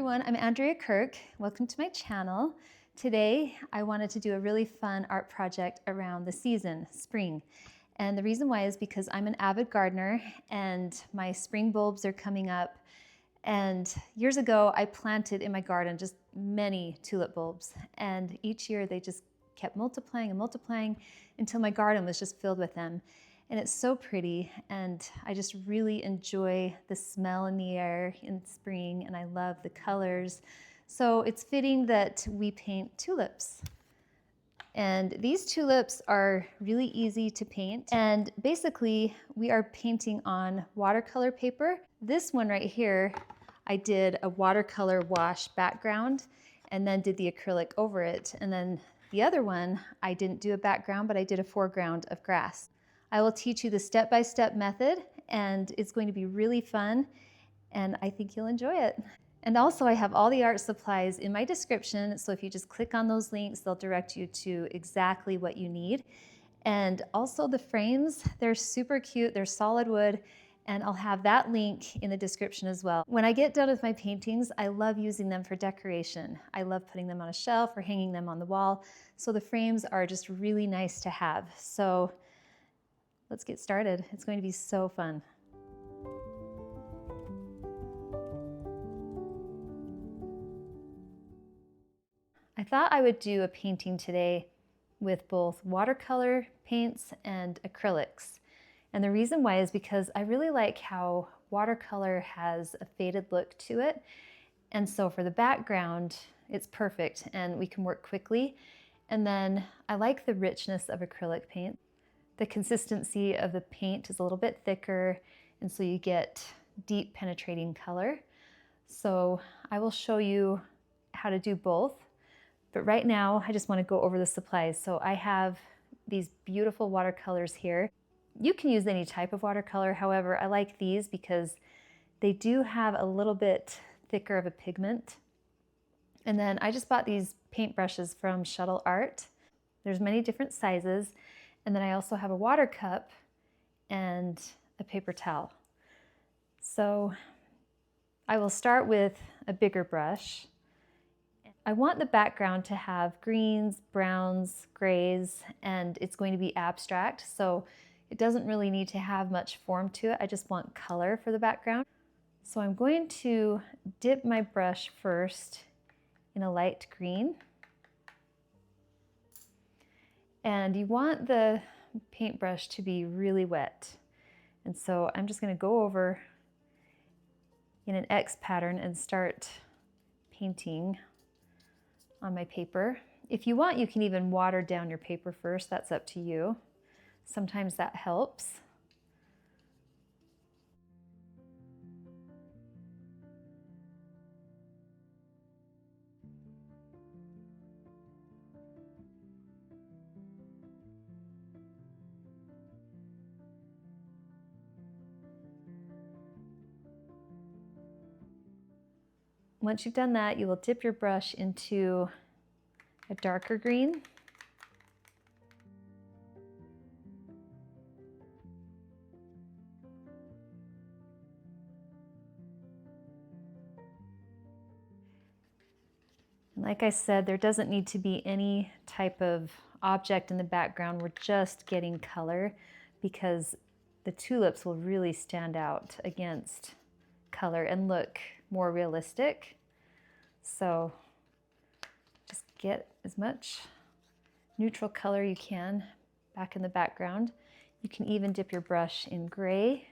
everyone, I'm Andrea Kirk. Welcome to my channel. Today I wanted to do a really fun art project around the season, spring. And the reason why is because I'm an avid gardener and my spring bulbs are coming up. And years ago I planted in my garden just many tulip bulbs, and each year they just kept multiplying and multiplying until my garden was just filled with them. And it's so pretty, and I just really enjoy the smell in the air in spring, and I love the colors. So it's fitting that we paint tulips. And these tulips are really easy to paint, and basically we are painting on watercolor paper. This one right here, I did a watercolor wash background and then did the acrylic over it. And then the other one, I didn't do a background, but I did a foreground of grass. I will teach you the step-by-step method, and it's going to be really fun, and I think you'll enjoy it. And also I have all the art supplies in my description, so if you just click on those links, they'll direct you to exactly what you need. And also the frames, they're super cute, they're solid wood, and I'll have that link in the description as well. When I get done with my paintings, I love using them for decoration. I love putting them on a shelf or hanging them on the wall, so the frames are just really nice to have. So let's get started. It's going to be so fun. I thought I would do a painting today with both watercolor paints and acrylics. And the reason why is because I really like how watercolor has a faded look to it. And so for the background, it's perfect and we can work quickly. And then I like the richness of acrylic paint. The consistency of the paint is a little bit thicker, and so you get deep penetrating color. So I will show you how to do both. But right now, I just want to go over the supplies. So I have these beautiful watercolors here. You can use any type of watercolor. However, I like these because they do have a little bit thicker of a pigment. And then I just bought these paint brushes from Shuttle Art. There's many different sizes. And then I also have a water cup and a paper towel. So I will start with a bigger brush. I want the background to have greens, browns, grays, and it's going to be abstract, so it doesn't really need to have much form to it. I just want color for the background. So I'm going to dip my brush first in a light green. And you want the paintbrush to be really wet. And so I'm just going to go over in an X pattern and start painting on my paper. If you want, you can even water down your paper first. That's up to you. Sometimes that helps. Once you've done that, you will dip your brush into a darker green. And like I said, there doesn't need to be any type of object in the background. We're just getting color because the tulips will really stand out against color and look more realistic. So just get as much neutral color you can back in the background. You can even dip your brush in gray.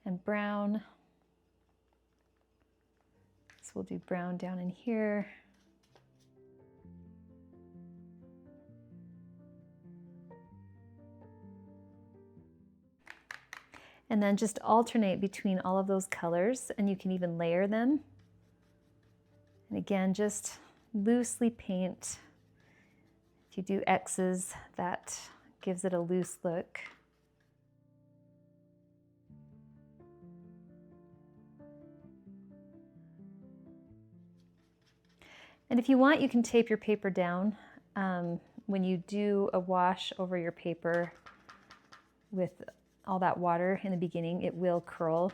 And brown. So we'll do brown down in here. And then just alternate between all of those colors, and you can even layer them. And again, just loosely paint. If you do X's, that gives it a loose look. And if you want, you can tape your paper down. When you do a wash over your paper with all that water in the beginning, it will curl.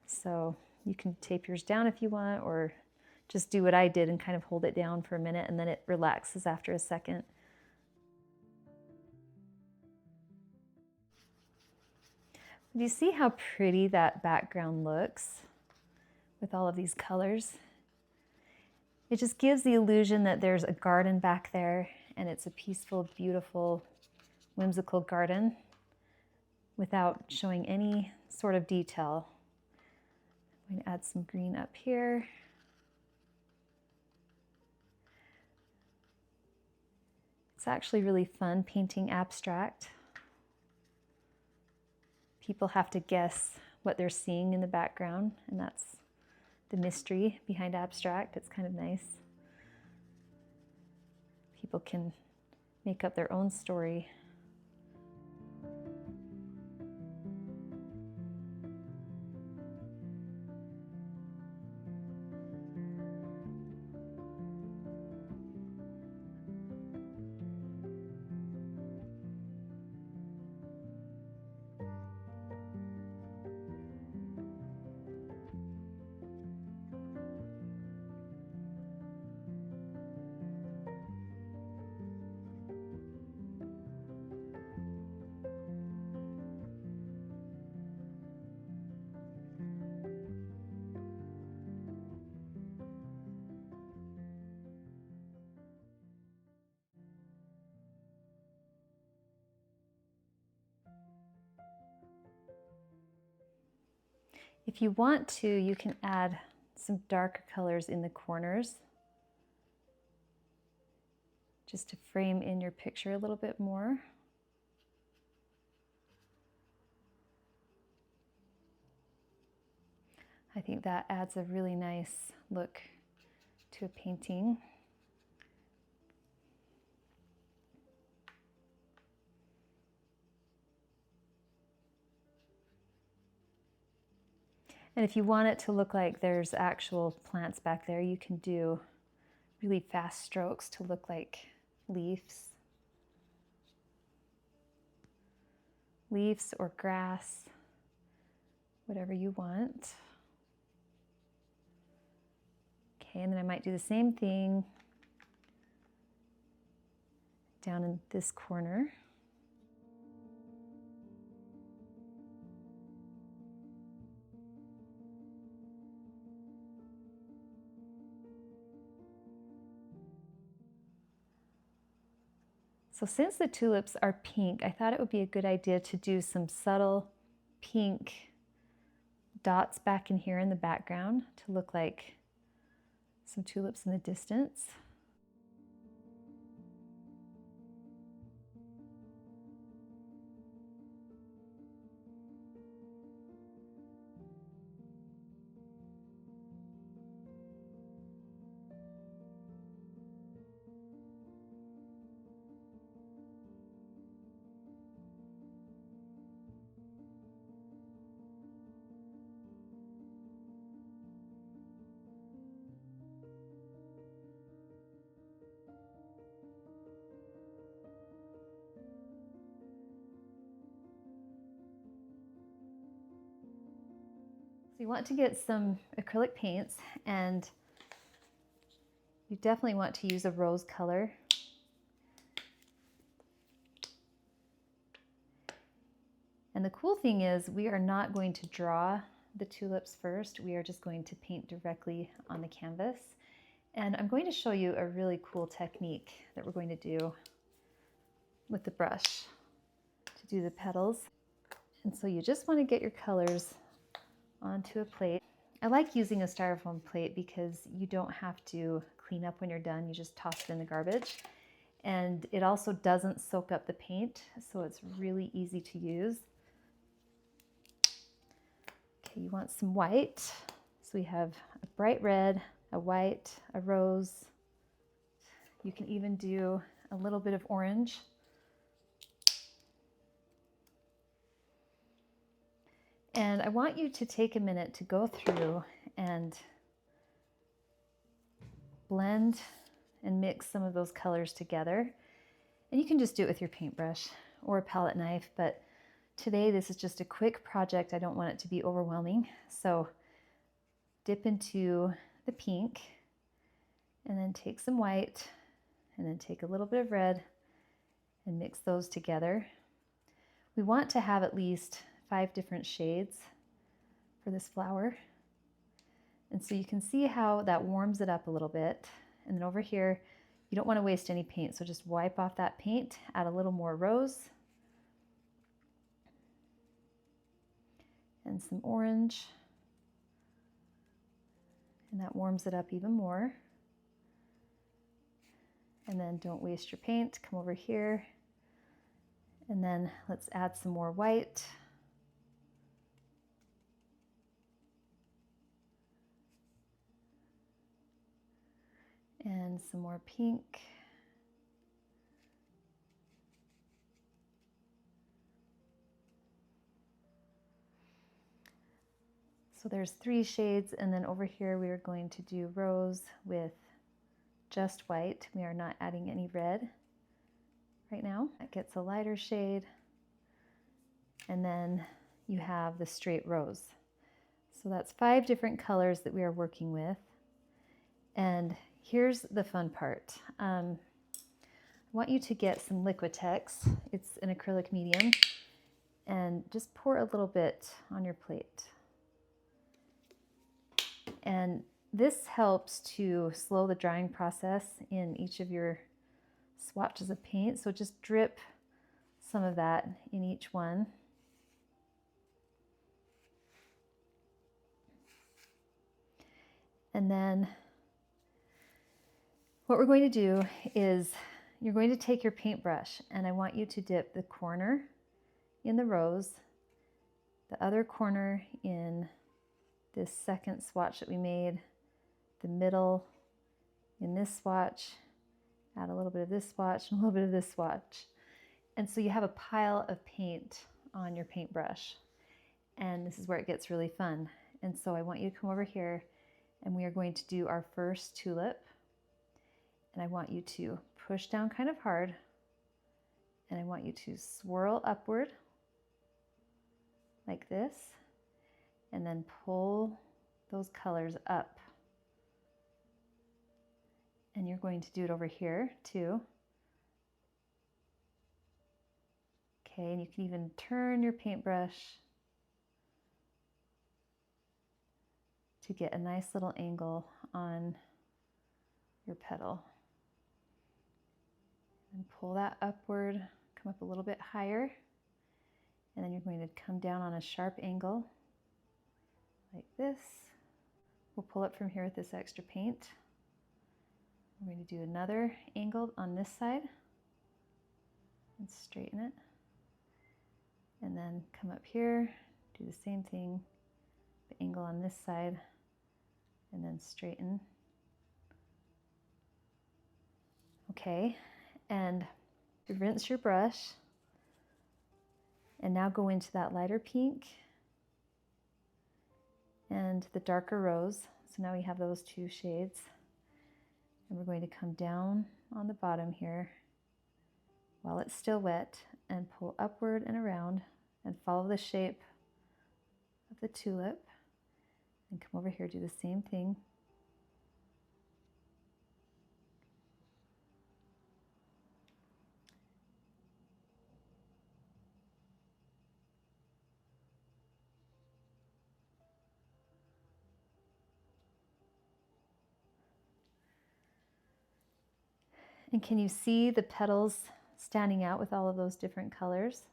So you can tape yours down if you want, or just do what I did and kind of hold it down for a minute and then it relaxes after a second. Do you see how pretty that background looks with all of these colors? It just gives the illusion that there's a garden back there and it's a peaceful, beautiful, whimsical garden without showing any sort of detail. I'm going to add some green up here. It's actually really fun painting abstract. People have to guess what they're seeing in the background, and that's the mystery behind abstract. It's kind of nice. People can make up their own story. If you want to, you can add some darker colors in the corners just to frame in your picture a little bit more. I think that adds a really nice look to a painting. And if you want it to look like there's actual plants back there, you can do really fast strokes to look like leaves. Leaves or grass, whatever you want. Okay, and then I might do the same thing down in this corner. So since the tulips are pink, I thought it would be a good idea to do some subtle pink dots back in here in the background to look like some tulips in the distance. So you want to get some acrylic paints, and you definitely want to use a rose color. And the cool thing is we are not going to draw the tulips first. We are just going to paint directly on the canvas. And I'm going to show you a really cool technique that we're going to do with the brush to do the petals. And so you just want to get your colors onto a plate. I like using a styrofoam plate because you don't have to clean up when you're done. You just toss it in the garbage. And it also doesn't soak up the paint, so it's really easy to use. Okay, you want some white. So we have a bright red, a white, a rose. You can even do a little bit of orange. And I want you to take a minute to go through and blend and mix some of those colors together. And you can just do it with your paintbrush or a palette knife, but Today, this is just a quick project. I don't want it to be overwhelming. So dip into the pink and then take some white and then take a little bit of red and mix those together. We want to have at least 5 different shades for this flower. And so you can see how that warms it up a little bit. And then over here, you don't want to waste any paint, so just wipe off that paint, add a little more rose and some orange, and that warms it up even more. And then don't waste your paint, come over here, and then let's add some more white. And some more pink. So there's 3 shades, and then over here we are going to do rose with just white. We are not adding any red right now. That gets a lighter shade. And then you have the straight rose. So that's 5 different colors that we are working with. And here's the fun part. I want you to get some Liquitex. It's an acrylic medium. And just pour a little bit on your plate. And this helps to slow the drying process in each of your swatches of paint. So just drip some of that in each one. And then what we're going to do is you're going to take your paintbrush, and I want you to dip the corner in the rose, the other corner in this second swatch that we made, the middle in this swatch, add a little bit of this swatch and a little bit of this swatch. And so you have a pile of paint on your paintbrush. And this is where it gets really fun. And so I want you to come over here, and we are going to do our first tulip. And I want you to push down kind of hard, and I want you to swirl upward like this, and then pull those colors up. And you're going to do it over here too. Okay, and you can even turn your paintbrush to get a nice little angle on your petal. And pull that upward, come up a little bit higher, and then you're going to come down on a sharp angle like this. We'll pull up from here with this extra paint. We're going to do another angle on this side and straighten it. And then come up here, do the same thing, the angle on this side, and then straighten. Okay, and rinse your brush, and now go into that lighter pink and the darker rose. So now we have those 2 shades. And we're going to come down on the bottom here while it's still wet and pull upward and around and follow the shape of the tulip. And come over here, do the same thing. And can you see the petals standing out with all of those different colors?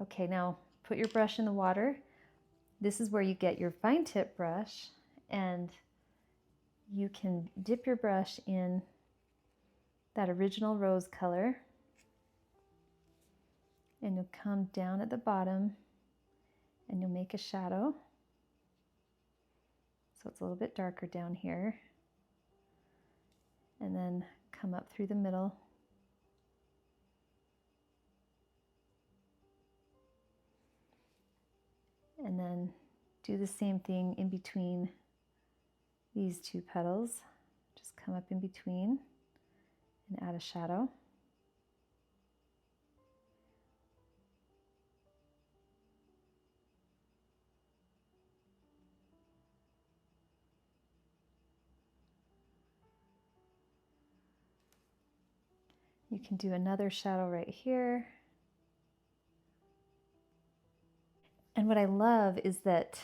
Okay, now put your brush in the water. This is where you get your fine tip brush, and you can dip your brush in that original rose color, and you'll come down at the bottom and you'll make a shadow. So it's a little bit darker down here. And then come up through the middle. And then do the same thing in between these 2 petals. Just come up in between and add a shadow. You can do another shadow right here. And what I love is that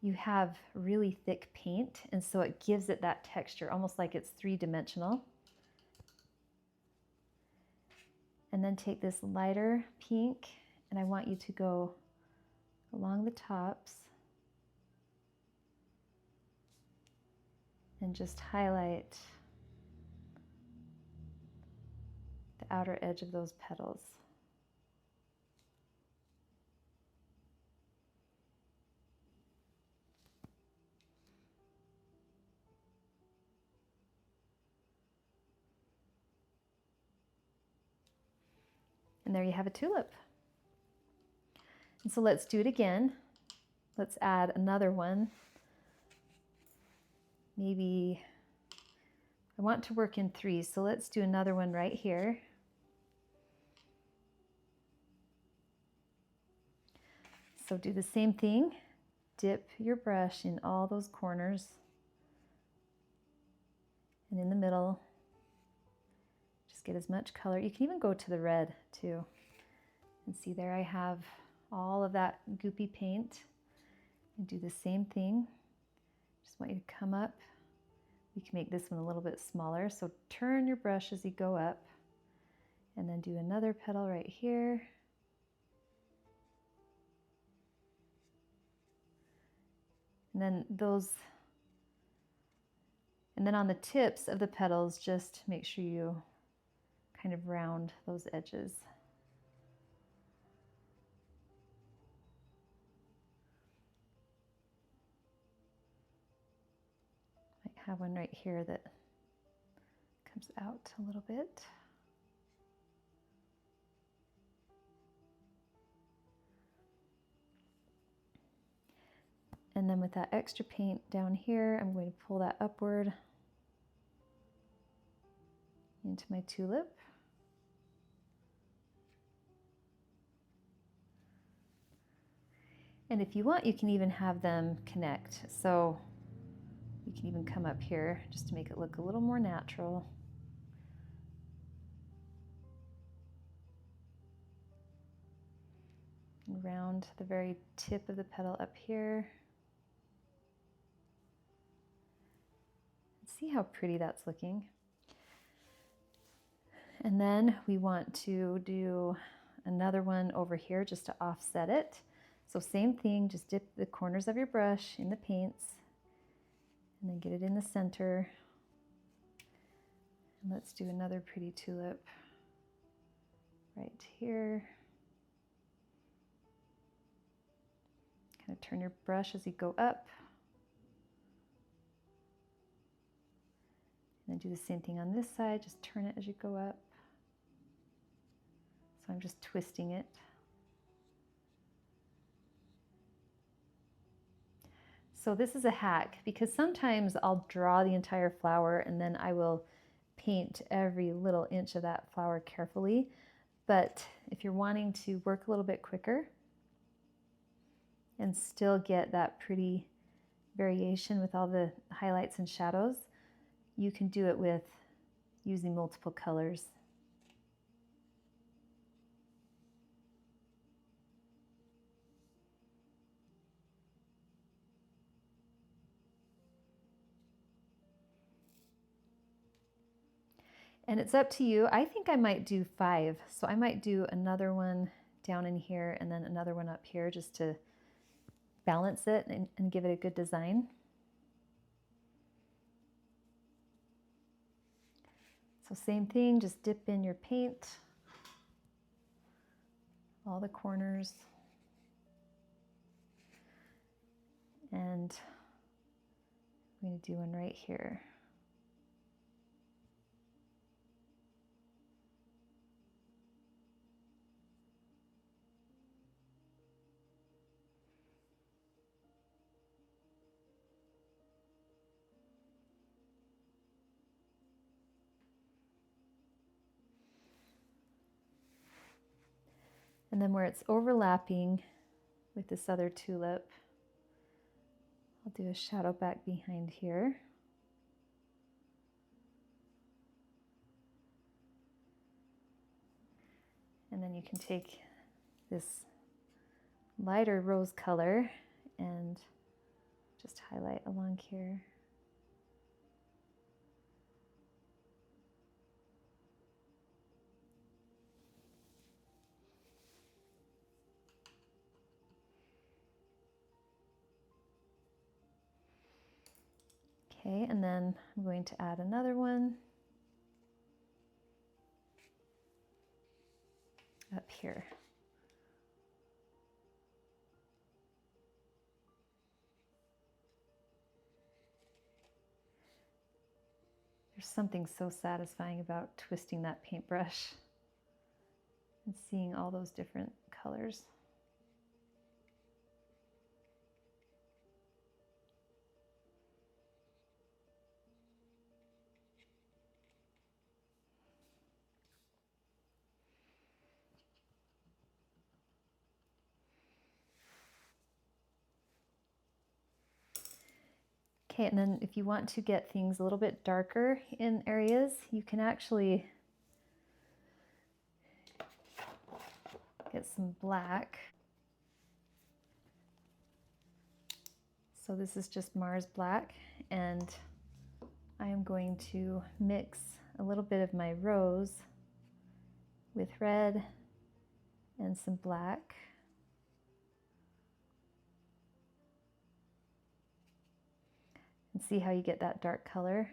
you have really thick paint, and so it gives it that texture, almost like it's three-dimensional. And then take this lighter pink, and I want you to go along the tops and just highlight the outer edge of those petals. And there you have a tulip. And so let's do it again. Let's add another one. Maybe I want to work in threes, so let's do another one right here. So do the same thing. Dip your brush in all those corners and in the middle. Just get as much color. You can even go to the red too. And see, there I have all of that goopy paint. And do the same thing. Just want you to come up. You can make this one a little bit smaller, so turn your brush as you go up, and then do another petal right here. And then on the tips of the petals, just make sure you kind of round those edges. Might have one right here that comes out a little bit. And then with that extra paint down here, I'm going to pull that upward into my tulip. And if you want, you can even have them connect. So you can even come up here just to make it look a little more natural. And round the very tip of the petal up here. See how pretty that's looking. And then we want to do another one over here just to offset it. So same thing, just dip the corners of your brush in the paints and then get it in the center. And let's do another pretty tulip right here. Kind of turn your brush as you go up. And then do the same thing on this side, just turn it as you go up. So I'm just twisting it. So this is a hack, because sometimes I'll draw the entire flower and then I will paint every little inch of that flower carefully. But if you're wanting to work a little bit quicker and still get that pretty variation with all the highlights and shadows, you can do it with using multiple colors. And it's up to you. I think I might do 5. So I might do another one down in here and then another one up here just to balance it and give it a good design. So same thing, just dip in your paint, all the corners. And I'm going to do one right here. And then where it's overlapping with this other tulip, I'll do a shadow back behind here. And then you can take this lighter rose color and just highlight along here. Okay, and then I'm going to add another one up here. There's something so satisfying about twisting that paintbrush and seeing all those different colors. Okay, and then if you want to get things a little bit darker in areas, you can actually get some black. So this is just Mars Black, and I am going to mix a little bit of my rose with red and some black. And see how you get that dark color.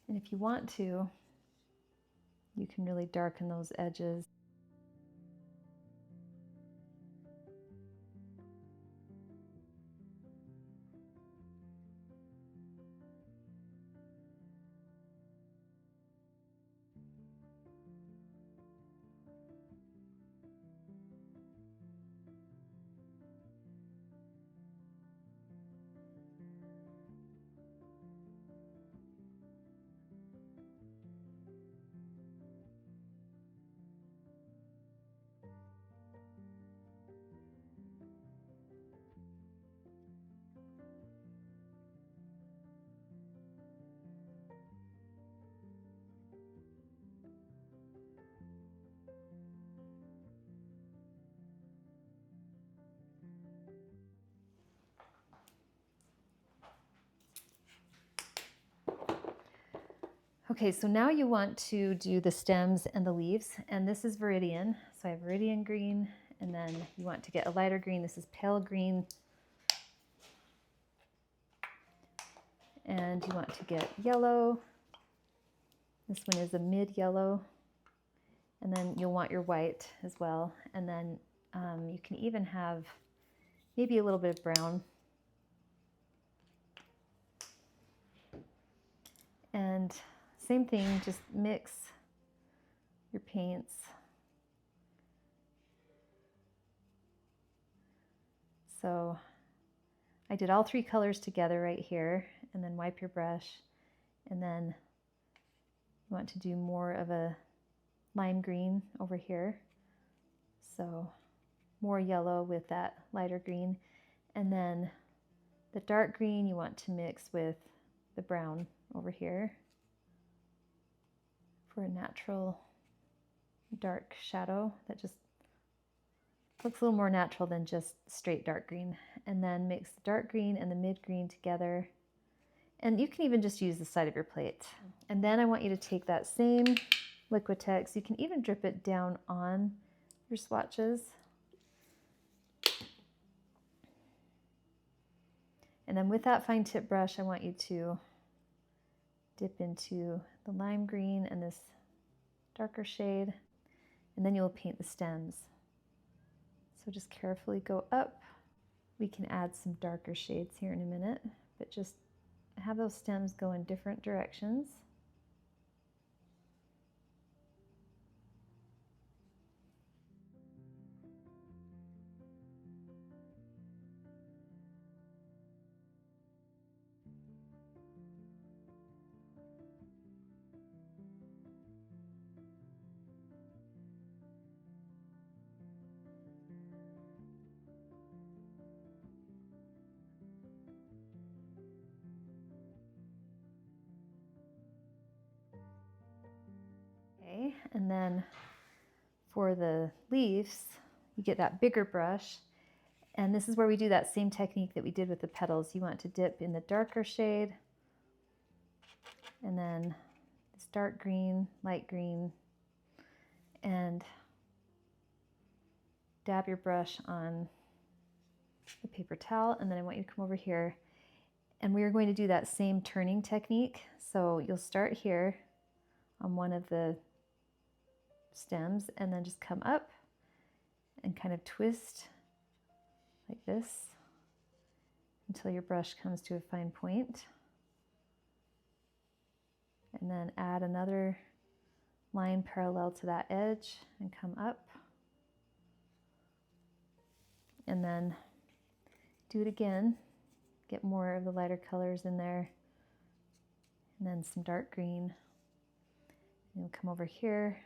And if you want to, you can really darken those edges. Okay, so now you want to do the stems and the leaves, and this is Viridian. So I have Viridian green, and then you want to get a lighter green. This is pale green. And you want to get yellow. This one is a mid yellow. And then you'll want your white as well. And then you can even have maybe a little bit of brown. And same thing, just mix your paints. So I did all three colors together right here, and then wipe your brush, and then you want to do more of a lime green over here. So more yellow with that lighter green, and then the dark green you want to mix with the brown over here for a natural dark shadow that just looks a little more natural than just straight dark green. And then mix the dark green and the mid green together. And you can even just use the side of your plate. And then I want you to take that same Liquitex. You can even drip it down on your swatches. And then with that fine tip brush, I want you to dip into the lime green and this darker shade, and then you'll paint the stems. So just carefully go up. We can add some darker shades here in a minute, but just have those stems go in different directions. Okay, and then for the leaves, you get that bigger brush. And this is where we do that same technique that we did with the petals. You want to dip in the darker shade, and then this dark green, light green, and dab your brush on the paper towel. And then I want you to come over here, and we are going to do that same turning technique. So you'll start here on one of the stems and then just come up and kind of twist like this until your brush comes to a fine point. And then add another line parallel to that edge and come up. And then do it again. Get more of the lighter colors in there. And then some dark green. And you'll come over here.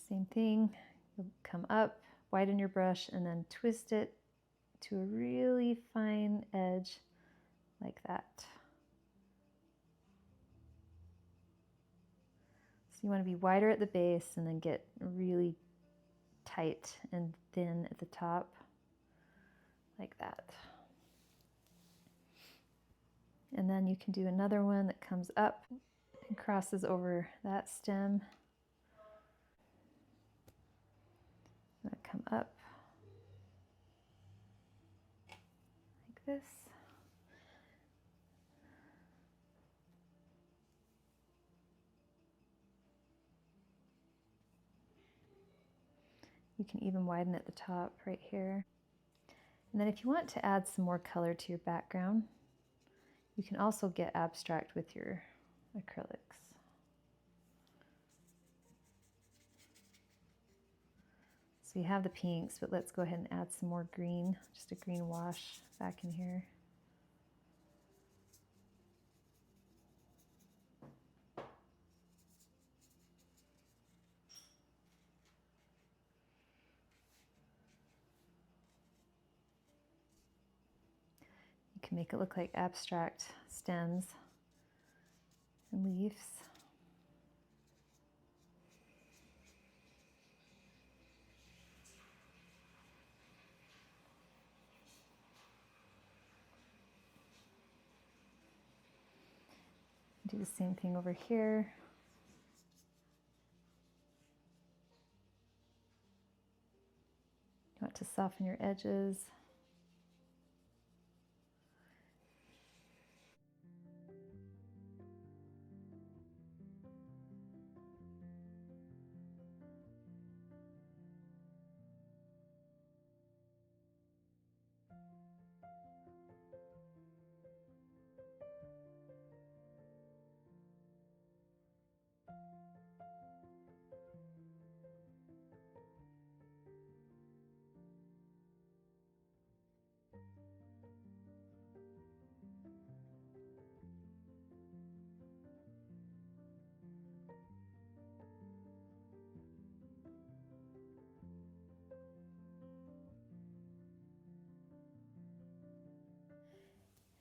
Same thing. You'll come up, widen your brush, and then twist it to a really fine edge like that. So you want to be wider at the base and then get really tight and thin at the top, like that. And then you can do another one that comes up and crosses over that stem. And come up like this. You can even widen at the top right here. And then if you want to add some more color to your background, you can also get abstract with your acrylics. So you have the pinks, but let's go ahead and add some more green, just a green wash back in here. You can make it look like abstract stems and leaves. Do the same thing over here. You want to soften your edges.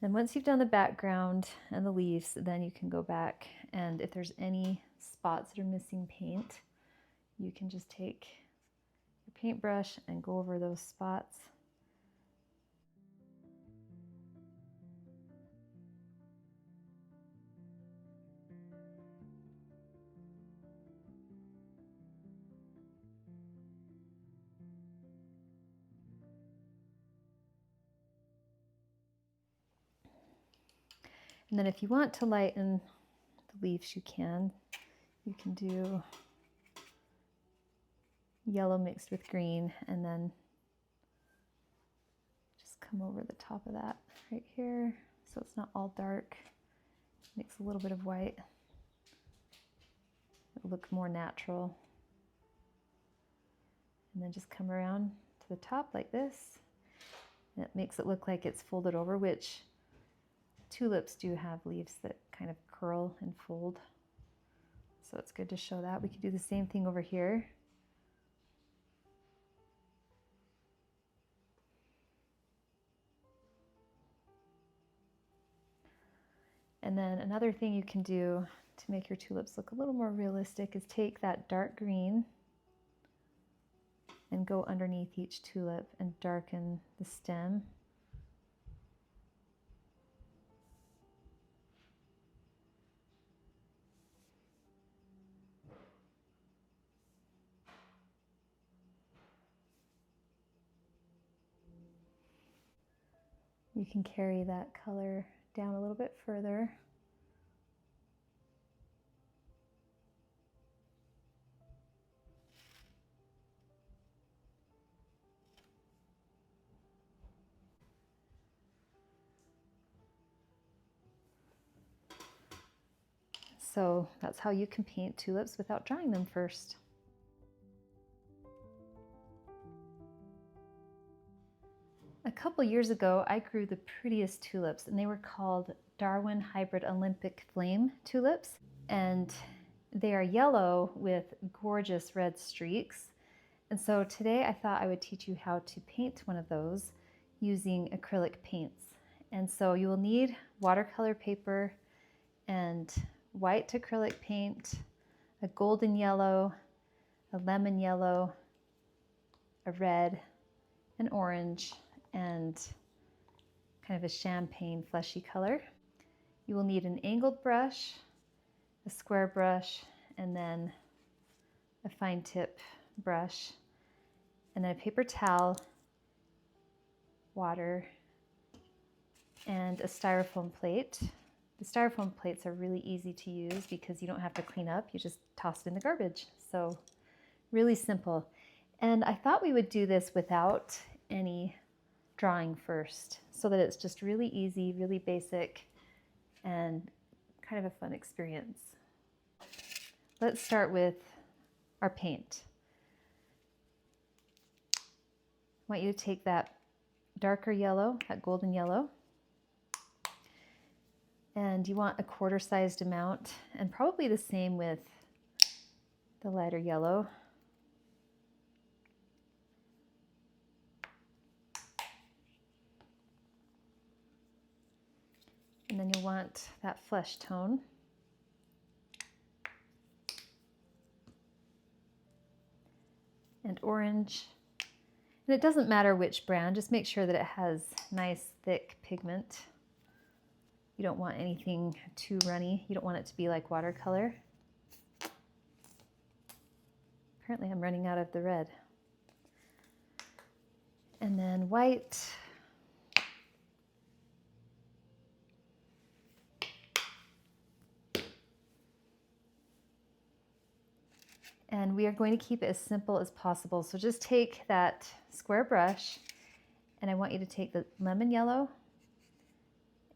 And once you've done the background and the leaves, then you can go back, and if there's any spots that are missing paint, you can just take your paintbrush and go over those spots. And then if you want to lighten the leaves, you can. You can do yellow mixed with green and then just come over the top of that right here so it's not all dark. Mix a little bit of white. It'll look more natural. And then just come around to the top like this. And it makes it look like it's folded over, which tulips do have leaves that kind of curl and fold. So it's good to show that. We could do the same thing over here. And then another thing you can do to make your tulips look a little more realistic is take that dark green and go underneath each tulip and darken the stem. You can carry that color down a little bit further. So that's how you can paint tulips without drying them first. A couple years ago, I grew the prettiest tulips, and they were called Darwin Hybrid Olympic Flame tulips. And they are yellow with gorgeous red streaks. And so today I thought I would teach you how to paint one of those using acrylic paints. And so you will need watercolor paper and white acrylic paint, a golden yellow, a lemon yellow, a red, an orange, and kind of a champagne fleshy color. You will need an angled brush, a square brush, and then a fine tip brush, and then a paper towel, water, and a styrofoam plate. The styrofoam plates are really easy to use because you don't have to clean up, you just toss it in the garbage. So really simple. And I thought we would do this without any drawing first, so that it's just really easy, really basic, and kind of a fun experience. Let's start with our paint. I want you to take that darker yellow, that golden yellow, and you want a quarter-sized amount, and probably the same with the lighter yellow. And then you'll want that flesh tone. And orange. And it doesn't matter which brand, just make sure that it has nice thick pigment. You don't want anything too runny. You don't want it to be like watercolor. Apparently I'm running out of the red. And then white. And we are going to keep it as simple as possible. So just take that square brush, and I want you to take the lemon yellow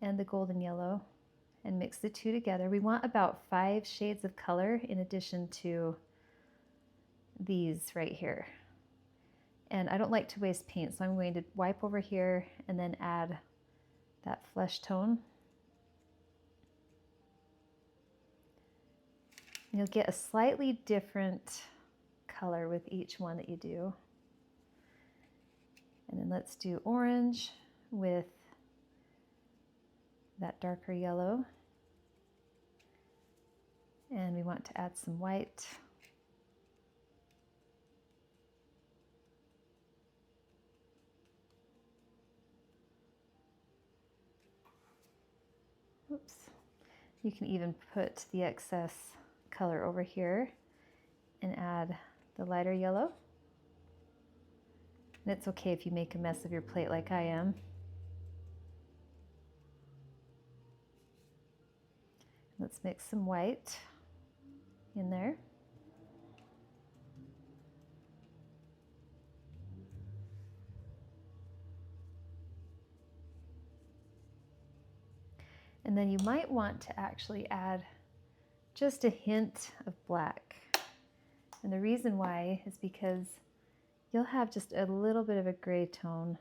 and the golden yellow and mix the two together. We want about 5 shades of color in addition to these right here. And I don't like to waste paint, so I'm going to wipe over here and then add that flesh tone. You'll get a slightly different color with each one that you do. And then let's do orange with that darker yellow. And we want to add some white. Oops. You can even put the excess color over here and add the lighter yellow. And it's okay if you make a mess of your plate like I am. Let's mix some white in there. And then you might want to actually add just a hint of black. And the reason why is because you'll have just a little bit of a gray tone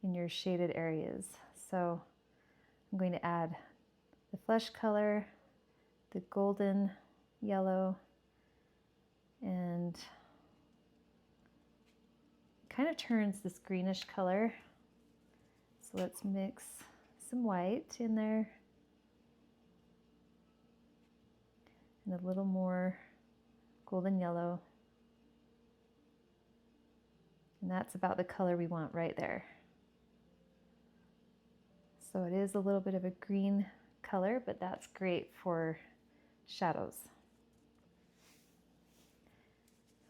in your shaded areas. So I'm going to add the flesh color, the golden yellow, and it kind of turns this greenish color. So let's mix some white in there. and a little more golden yellow. And that's about the color we want right there. So it is a little bit of a green color, but that's great for shadows.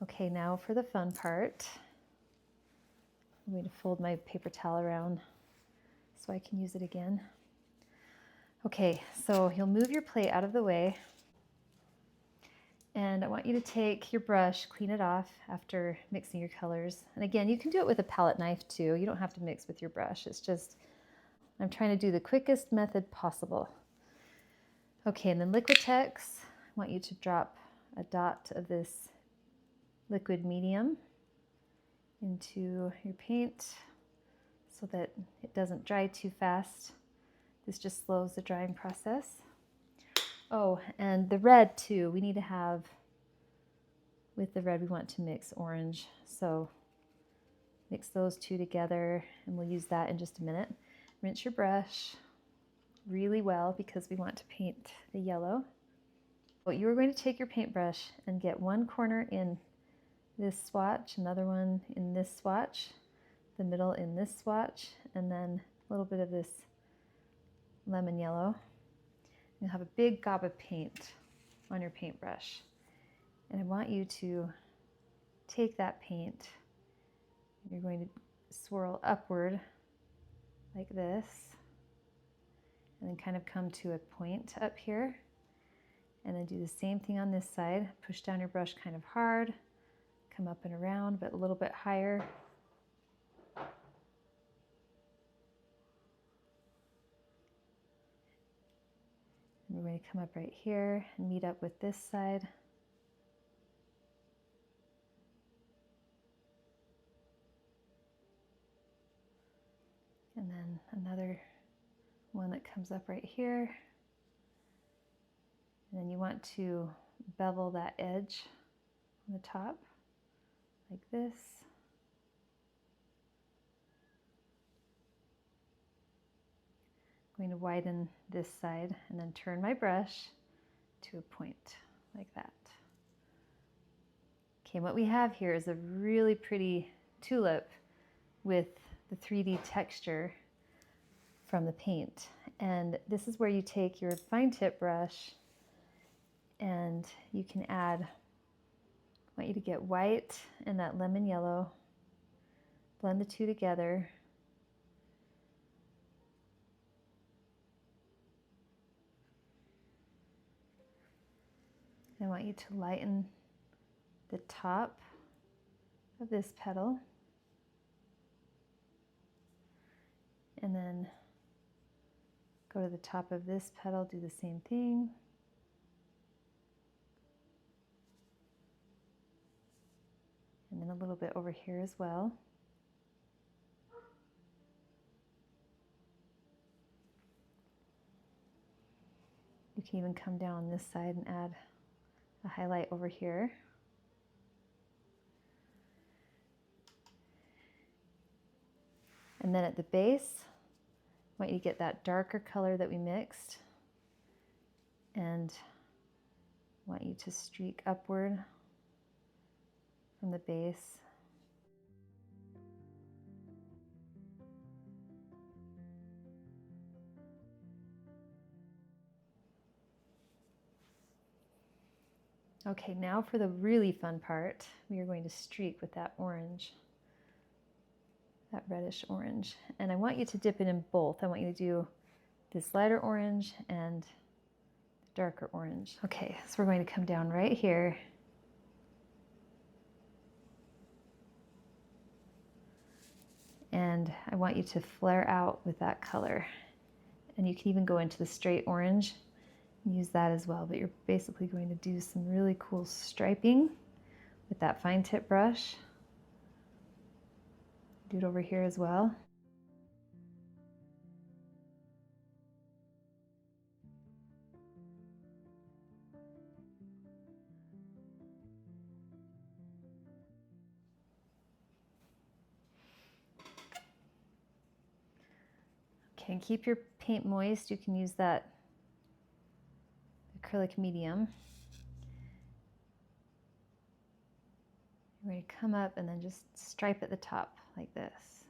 Okay, now for the fun part. I'm going to fold my paper towel around so I can use it again. Okay, so you'll move your plate out of the way. And I want you to take your brush, clean it off after mixing your colors. And again, you can do it with a palette knife too. You don't have to mix with your brush. It's just, I'm trying to do the quickest method possible. Okay, and then Liquitex, I want you to drop a dot of this liquid medium into your paint so that it doesn't dry too fast. This just slows the drying process. Oh, and the red too, we need to have, with the red we want to mix orange. So mix those two together and we'll use that in just a minute. Rinse your brush really well because we want to paint the yellow. Well, you are going to take your paintbrush and get one corner in this swatch, another one in this swatch, the middle in this swatch, and then a little bit of this lemon yellow. You'll have a big gob of paint on your paintbrush. And I want you to take that paint, and you're going to swirl upward like this, and then kind of come to a point up here. And then do the same thing on this side. Push down your brush kind of hard, come up and around, but a little bit higher. And we're going to come up right here and meet up with this side. And then another one that comes up right here. And then you want to bevel that edge on the top like this. I'm going to widen this side and then turn my brush to a point like that. Okay, what we have here is a really pretty tulip with the 3D texture from the paint. And this is where you take your fine tip brush and you can add, I want you to get white and that lemon yellow, blend the two together. I want you to lighten the top of this petal. And then go to the top of this petal, do the same thing. And then a little bit over here as well. You can even come down this side and add a highlight over here. And then at the base, I want you to get that darker color that we mixed, and I want you to streak upward from the base. Okay, now for the really fun part, we are going to streak with that orange, that reddish orange. And I want you to dip it in both. I want you to do this lighter orange and darker orange. Okay, so we're going to come down right here. And I want you to flare out with that color. And you can even go into the straight orange and use that as well. But you're basically going to do some really cool striping with that fine tip brush. Do it over here as well. Okay, and keep your paint moist. You can use that acrylic medium. come up and then just stripe at the top like this.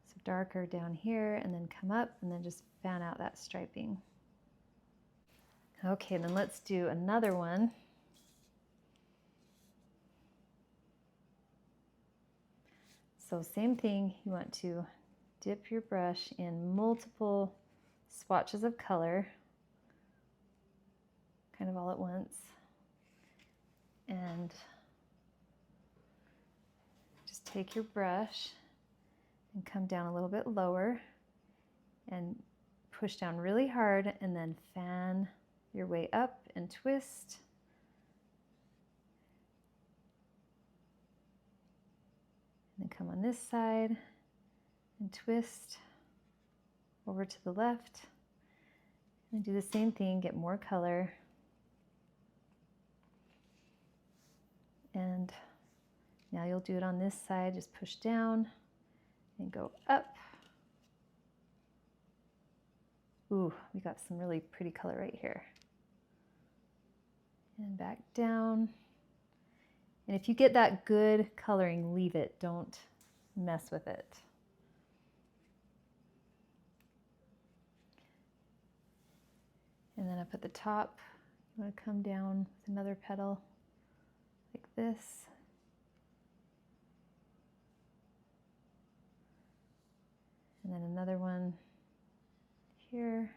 So darker down here and then come up and then just fan out that striping. Okay, then let's do another one. So same thing, you want to dip your brush in multiple swatches of color, kind of all at once. And just take your brush and come down a little bit lower and push down really hard and then fan your way up and twist. And then come on this side and twist over to the left. And do the same thing, get more color. And now you'll do it on this side, just push down and go up. Ooh, we got some really pretty color right here. And back down. And if you get that good coloring, leave it, don't mess with it. And then up at the top, you want to come down with another petal like this. And then another one here.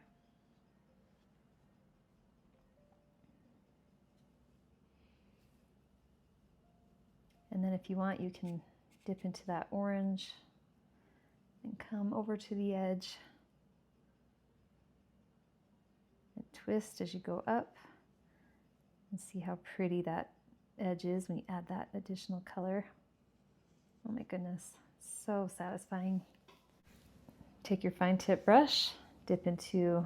And then if you want, you can dip into that orange and come over to the edge and twist as you go up and see how pretty that edge is when you add that additional color. Oh my goodness, so satisfying. Take your fine tip brush, dip into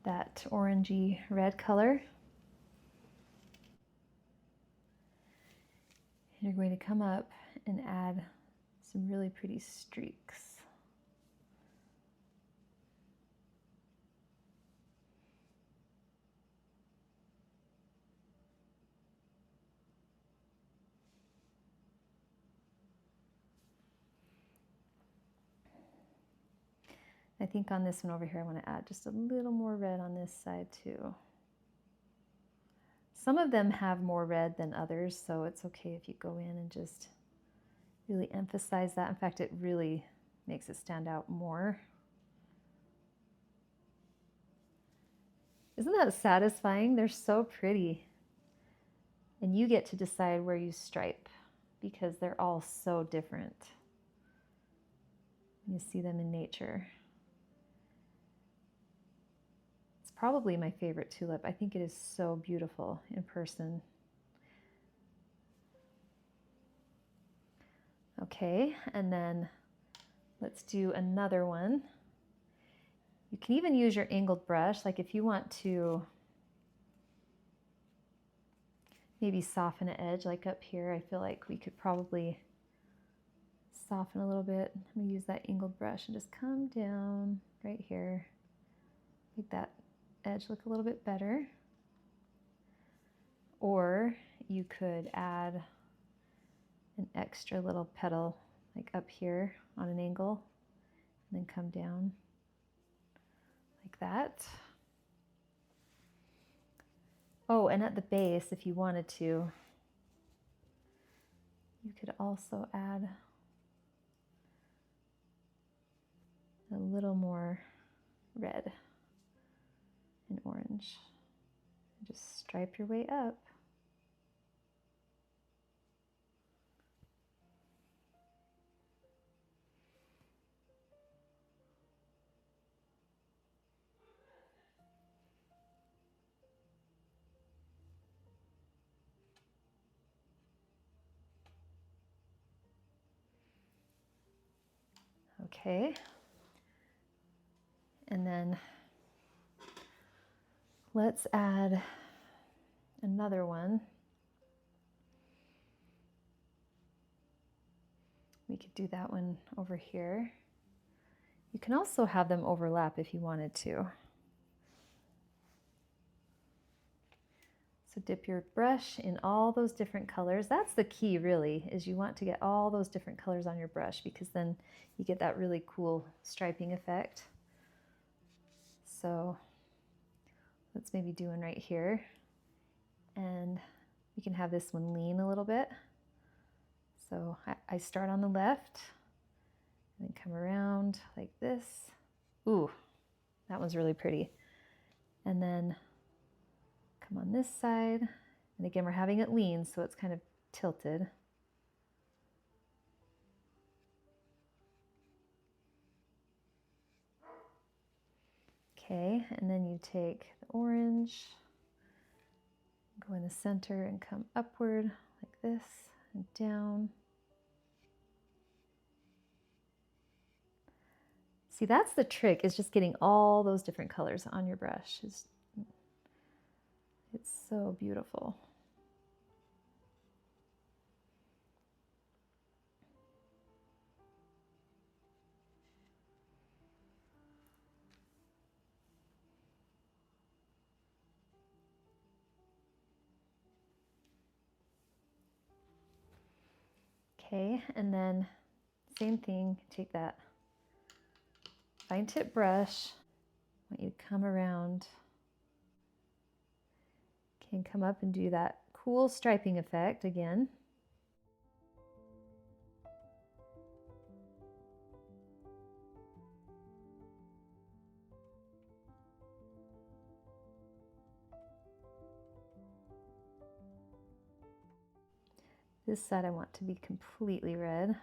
that orangey red color. You're going to come up and add some really pretty streaks. I think on this one over here, I want to add just a little more red on this side too. Some of them have more red than others, so it's okay if you go in and just really emphasize that. In fact, it really makes it stand out more. Isn't that satisfying? They're so pretty. And you get to decide where you stripe because they're all so different. You see them in nature. Probably my favorite tulip. I think it is so beautiful in person. Okay, and then let's do another one. You can even use your angled brush, like if you want to maybe soften an edge, like up here, I feel like we could probably soften a little bit. I'm gonna use that angled brush and just come down right here, make that edge look a little bit better. Or you could add an extra little petal like up here on an angle and then come down like that. Oh, and at the base, if you wanted to, you could also add a little more red and orange. Just stripe your way up. Okay. And then let's add another one. We could do that one over here. You can also have them overlap if you wanted to. So dip your brush in all those different colors. That's the key really, is you want to get all those different colors on your brush because then you get that really cool striping effect. So let's maybe do one right here. And we can have this one lean a little bit. So I start on the left and then come around like this. Ooh, that one's really pretty. And then come on this side. And again, we're having it lean, so it's kind of tilted. Okay, and then you take the orange, go in the center and come upward like this and down. See, that's the trick, is just getting all those different colors on your brush. It's so beautiful. Okay, and then same thing, take that fine tip brush. I want you to come around. Can come up and do that cool striping effect again. This side I want to be completely red.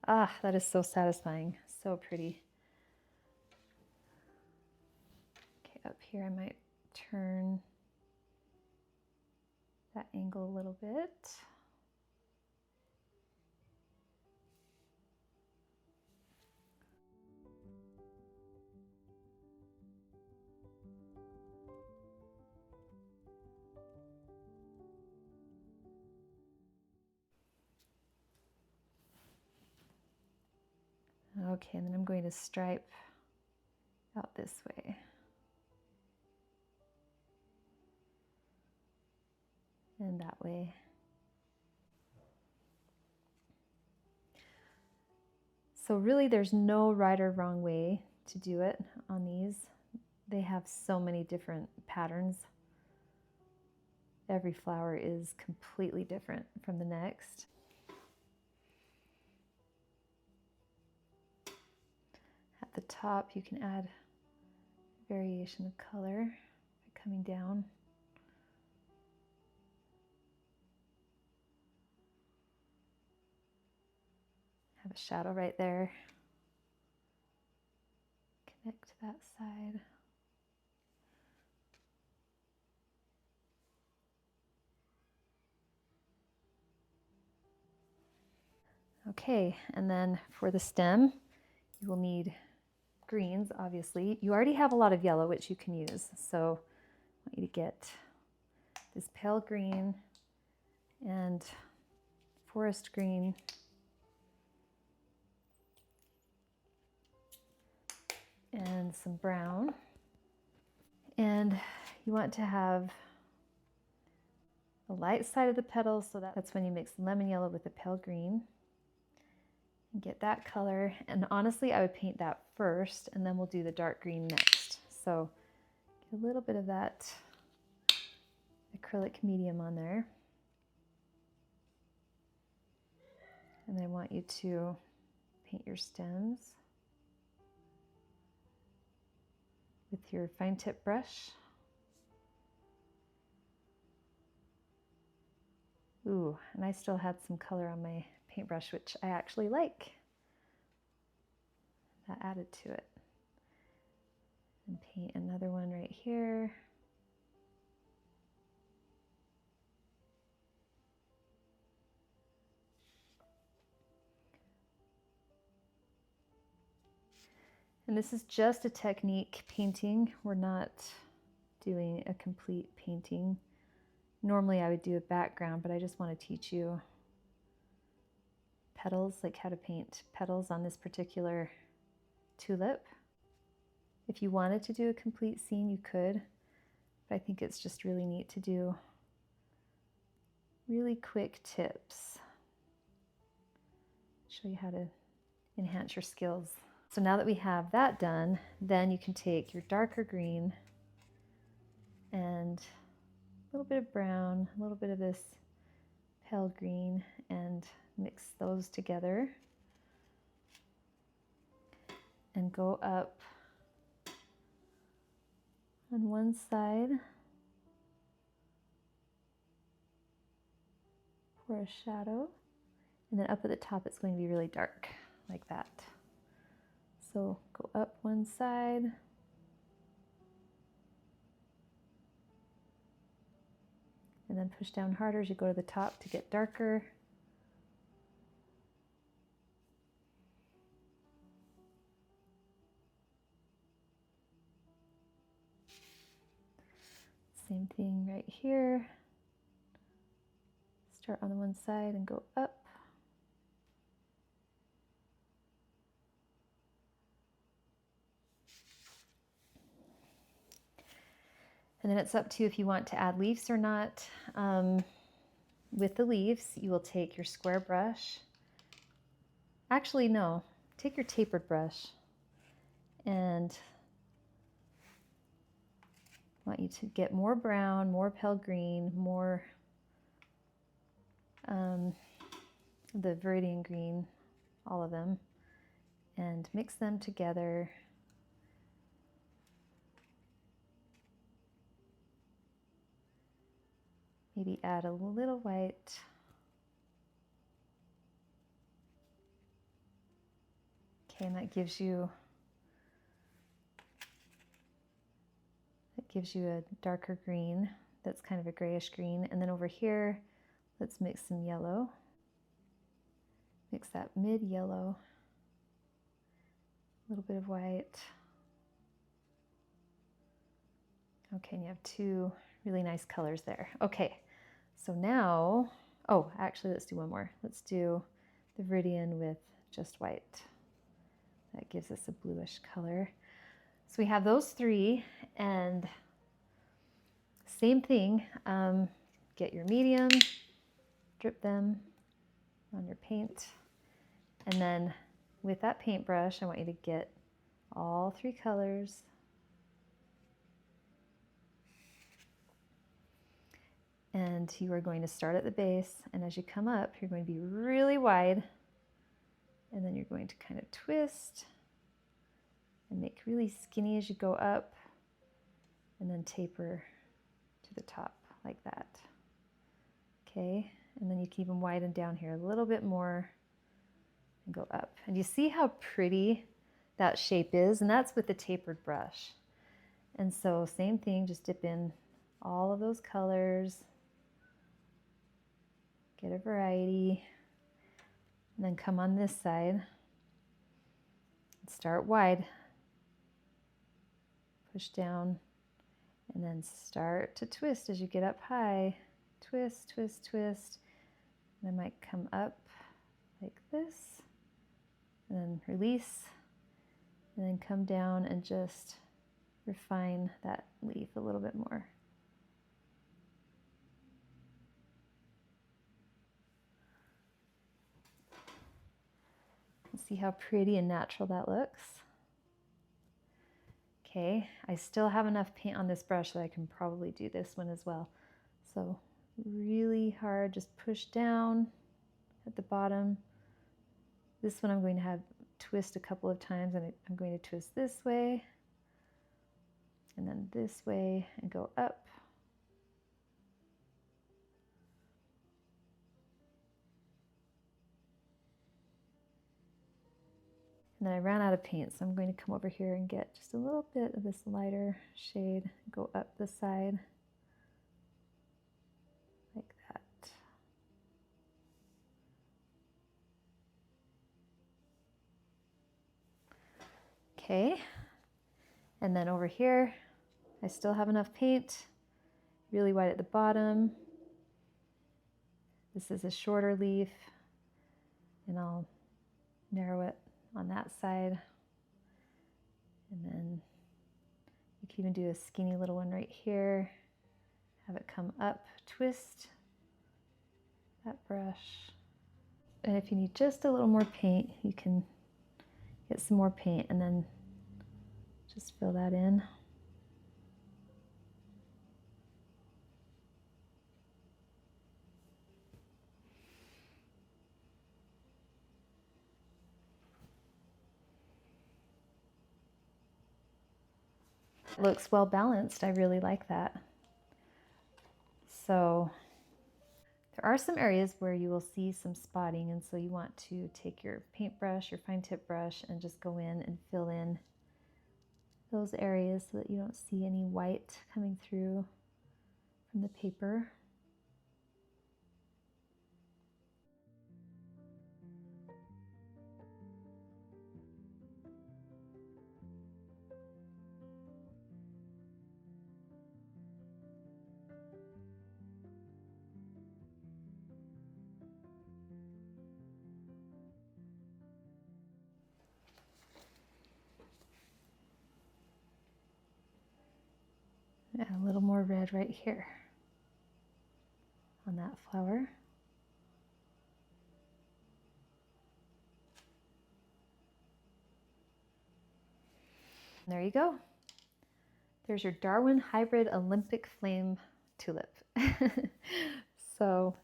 Ah, that is so satisfying, so pretty. Okay, up here I might turn that angle a little bit. Okay, and then I'm going to stripe out this way. And that way. So really there's no right or wrong way to do it on these. They have so many different patterns. Every flower is completely different from the next. At the top you can add variation of color by coming down. Have a shadow right there. Connect to that side. Okay, and then for the stem, you will need greens, obviously. You already have a lot of yellow, which you can use. So I want you to get this pale green and forest green. And some brown. And you want to have the light side of the petals, so that's when you mix lemon yellow with the pale green. And get that color. And honestly, I would paint that first, and then we'll do the dark green next. So get a little bit of that acrylic medium on there. And then I want you to paint your stems with your fine tip brush. Ooh, and I still had some color on my paintbrush, which I actually like. That added to it. And paint another one right here. And this is just a technique painting. We're not doing a complete painting. Normally I would do a background, but I just want to teach you petals, like how to paint petals on this particular tulip. If you wanted to do a complete scene, you could, but I think it's just really neat to do really quick tips. Show you how to enhance your skills. So now that we have that done, then you can take your darker green and a little bit of brown, a little bit of this pale green, and mix those together and go up on one side for a shadow, and then up at the top it's going to be really dark like that. So go up one side, and then push down harder as you go to the top to get darker. Same thing right here. Start on the one side and go up. And then it's up to you if you want to add leaves or not. With the leaves, you will take your square brush. Actually, no, take your tapered brush, and I want you to get more brown, more pale green, more the viridian green, all of them, and mix them together. Maybe add a little white. Okay, and that gives you a darker green that's kind of a grayish green. And then over here, let's mix some yellow. Mix that mid yellow, a little bit of white. Okay, and you have two really nice colors there. Okay, so now, oh, actually, let's do one more. Let's do the viridian with just white. That gives us a bluish color. So we have those three, and same thing, get your medium, drip them on your paint, and then with that paintbrush, I want you to get all three colors. And you are going to start at the base, and as you come up, you're going to be really wide, and then you're going to kind of twist and make really skinny as you go up, and then taper to the top like that. Okay, and then you keep them widen down here a little bit more and go up. And you see how pretty that shape is, and that's with the tapered brush. And so same thing, just dip in all of those colors, get a variety, and then come on this side and start wide, push down, and then start to twist as you get up high. Twist, twist, twist, and I might come up like this, and then release, and then come down and just refine that leaf a little bit more. See how pretty and natural that looks. Okay, I still have enough paint on this brush that I can probably do this one as well. So really hard, just push down at the bottom. This one I'm going to have twist a couple of times, and I'm going to twist this way and then this way and go up. And then I ran out of paint, so I'm going to come over here and get just a little bit of this lighter shade, go up the side like that. Okay, and then over here, I still have enough paint, really white at the bottom. This is a shorter leaf, and I'll narrow it on that side. And then you can even do a skinny little one right here. Have it come up, twist that brush. And if you need just a little more paint, you can get some more paint and then just fill that in. It looks well balanced. I really like that. So there are some areas where you will see some spotting, and so you want to take your paintbrush, your fine tip brush, and just go in and fill in those areas so that you don't see any white coming through from the paper. Add a little more red right here on that flower. And there you go. There's your Darwin Hybrid Olympic Flame Tulip. So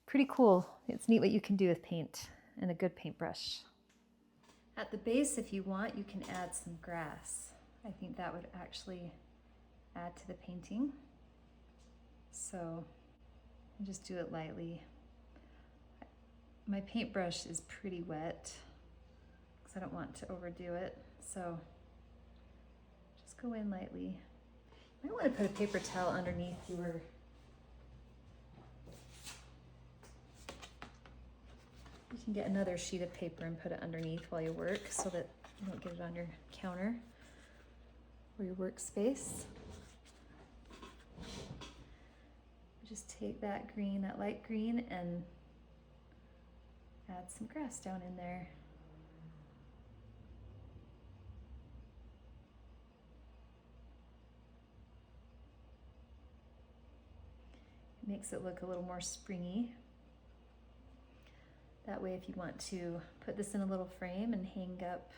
pretty cool. It's neat what you can do with paint and a good paintbrush. At the base, if you want, you can add some grass. I think that would actually add to the painting. So just do it lightly. My paintbrush is pretty wet because I don't want to overdo it. So just go in lightly. You might want to put a paper towel underneath your You can get another sheet of paper and put it underneath while you work so that you don't get it on your counter or your workspace. Just take that green, that light green, and add some grass down in there. It makes it look a little more springy. That way, if you want to put this in a little frame and hang up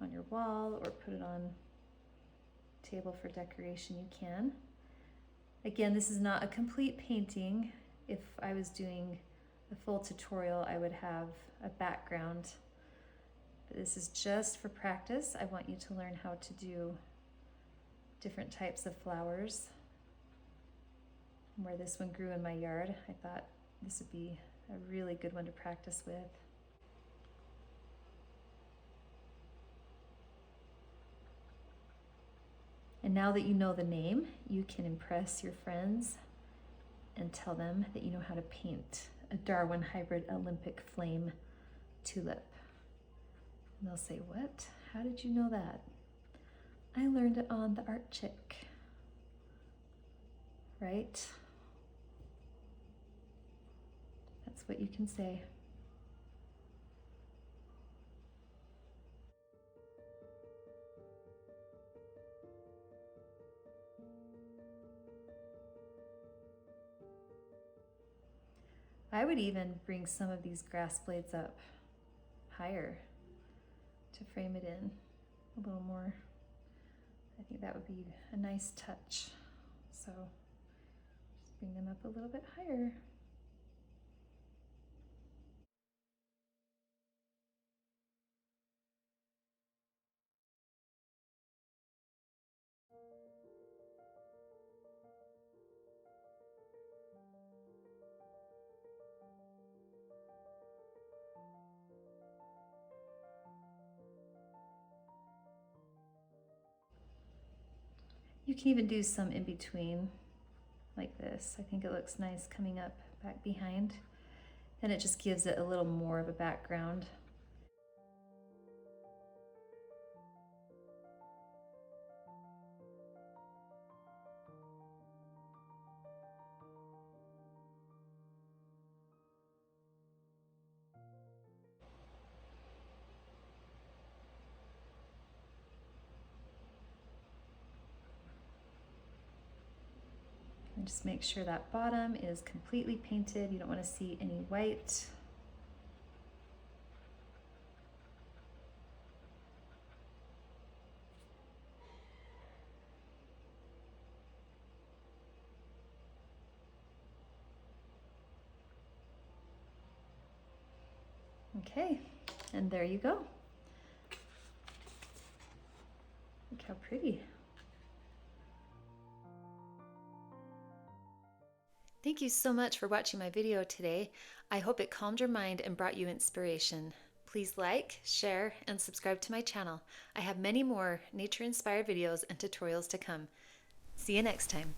on your wall or put it on a table for decoration, you can. Again, this is not a complete painting. If I was doing a full tutorial, I would have a background. But this is just for practice. I want you to learn how to do different types of flowers. Where this one grew in my yard, I thought this would be a really good one to practice with. And now that you know the name, you can impress your friends and tell them that you know how to paint a Darwin Hybrid Olympic Flame Tulip. And they'll say, "What? How did you know that?" "I learned it on the Art Chick." Right? That's what you can say. I would even bring some of these grass blades up higher to frame it in a little more. I think that would be a nice touch. So just bring them up a little bit higher. You can even do some in between like this. I think it looks nice coming up back behind. Then it just gives it a little more of a background. just make sure that bottom is completely painted. You don't want to see any white. Okay, and there you go. Look how pretty. Thank you so much for watching my video today. I hope it calmed your mind and brought you inspiration. Please like, share, and subscribe to my channel. I have many more nature-inspired videos and tutorials to come. See you next time.